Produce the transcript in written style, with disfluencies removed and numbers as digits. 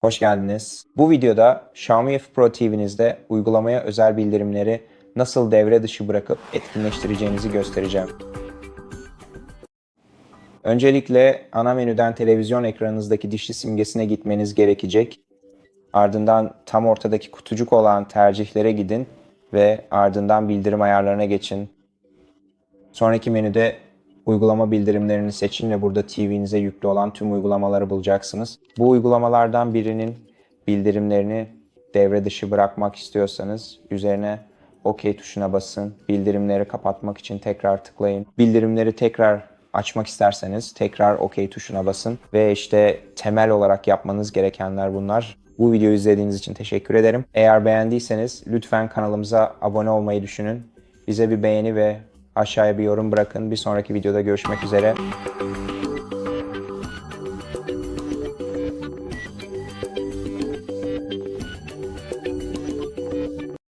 Hoş geldiniz. Bu videoda Xiaomi F Pro TV'nizde uygulamaya özel bildirimleri nasıl devre dışı bırakıp etkinleştireceğinizi göstereceğim. Öncelikle ana menüden televizyon ekranınızdaki dişli simgesine gitmeniz gerekecek. Ardından tam ortadaki kutucuk olan tercihlere gidin ve ardından bildirim ayarlarına geçin. Sonraki menüde uygulama bildirimlerini seçin ve burada TV'nize yüklü olan tüm uygulamaları bulacaksınız. Bu uygulamalardan birinin bildirimlerini devre dışı bırakmak istiyorsanız üzerine OK tuşuna basın. Bildirimleri kapatmak için tekrar tıklayın. Bildirimleri tekrar açmak isterseniz tekrar OK tuşuna basın. Ve işte temel olarak yapmanız gerekenler bunlar. Bu videoyu izlediğiniz için teşekkür ederim. Eğer beğendiyseniz lütfen kanalımıza abone olmayı düşünün. Bize bir beğeni ve aşağıya bir yorum bırakın. Bir sonraki videoda görüşmek üzere.